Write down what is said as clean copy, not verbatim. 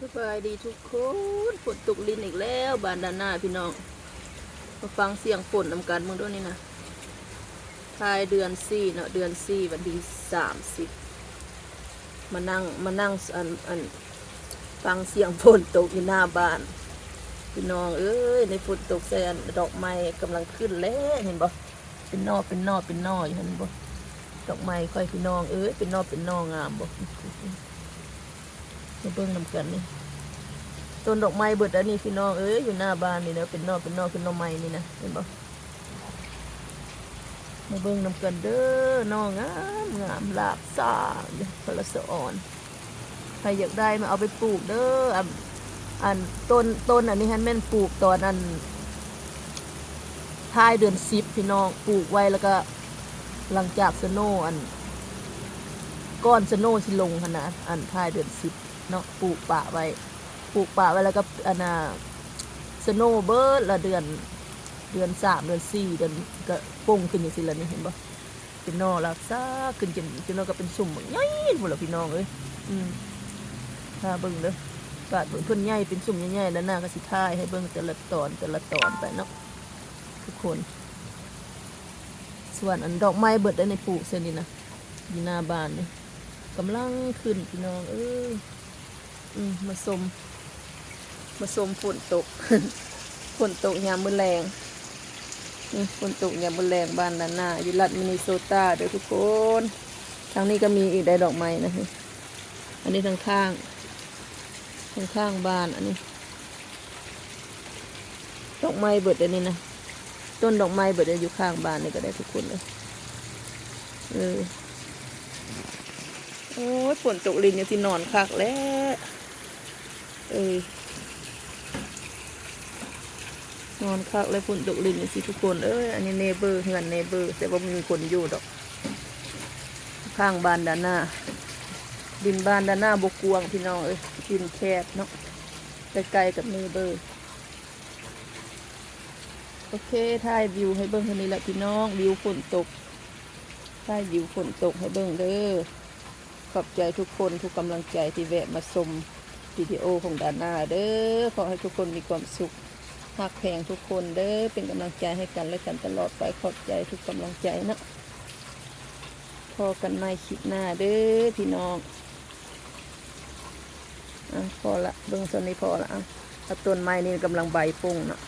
สบายดีทุกคนฝนตกลิ้นอีกแล้วบ้านด้านหน้าพี่น้องมาฟังเสียงฝนนำกันมึงด้วยนี่นะทายเดือนสี่เนาะเดือนสี่วันที่30มานั่งฟังเสียงฝนตกอยู่หน้าบ้านพี่น้องเอ้ยในฝนตกแสนดอกไม้กำลังขึ้นแล้วเห็นบ่เป็นนออยู่เห็นบ่ดอกไม้ค่อยพี่น้องเอ้ยเป็นนองามบ่มาเบิ่งนำกันนี่ต้นดอกไม้เบิดอันนี้พี่น้องเอ้ยอยู่หน้าบ้านนี่นะเป็นนอขึ้นนอไม้นี่นะเห็นบ่มาเบิ่งนำกันเด้อนองามลาบซ่าพละสะอ่อนใครอยากได้มาเอาไปปลูกเด้ออันต้นอันนี้ฮันแม่นปลูกตอนอันท้ายเดือน10พี่น้องปลูกไว้แล้วก็หลังจากสโนอันก้อนสโนสิลงขนาดอันท้ายเดือน10เนาะปลูกป่าไว้แล้วก็อันน่ะสโนเบิร์ดละเดือน3เดือน4เดือนก็ป่งขึ้นอย่างสิละนี่เห็นบ่เป็นนอรักษาขึ้นจนเราก็เป็นสุ่มใหญ่หมดแล้วพี่น้องเอ้ยถ้าเบิ่งเด้อกาดเพิ่นใหญ่เป็นสุ่มใหญ่ๆแล้วหน้าก็สิท้ายให้เบิ่งแต่ละตอนไปเนาะทุกคนส่วนอันดอกไม้เบิดได้ในปลูกเส้นนี้นะอยู่หน้าบ้านนี่กำลังขึ้นพี่น้องเอ้ยมาชมฝนตก ฝนตกยามมื้อแรงนี่ฝนตกยามมื้อแรงบ้านด้านหน้าอยู่รัฐมินนิโซตาเด้อทุกคนทางนี้ก็มีอีกได้ดอกไม้นะอันนี้ทางข้างบ้านอันนี้ดอกไม้เบิดอันนี้นะต้นดอกไม้เบิดอยู่ข้างบ้านนี่ก็ได้ทุกคนเลยโอ้ยฝนตกลินอยู่ที่นอนคักแล้วนอนคักเลยฝนตกลินอยู่ที่ทุกคนอันนี้เนเบอร์เฮือนเนเบอร์แต่ว่ามีคนอยู่ดอกข้างบ้านด้านหน้าดินบ้านด้านหน้าบกวงพี่น้องดินแคบเนาะใกล้ๆกับเนเบอร์โอเคถ่ายวิวให้เบิ้งคนนี้แหละพี่น้องวิวฝนตกถ่ายวิวฝนตกให้เบิ้งเด้อขอบใจทุกคนทุกกำลังใจที่แวะมาชมวิดีโอของด้านหน้าเด้อขอให้ทุกคนมีความสุขหักแพงทุกคนเด้อเป็นกำลังใจให้กันและกันตลอดไปขอบใจทุกกำลังใจนะพอกันในคลิปหน้าเด้อพี่น้องพอละเบิ้งส่วนนี้พอละต้นไม้นี่กำลังใบปุ่งเนาะ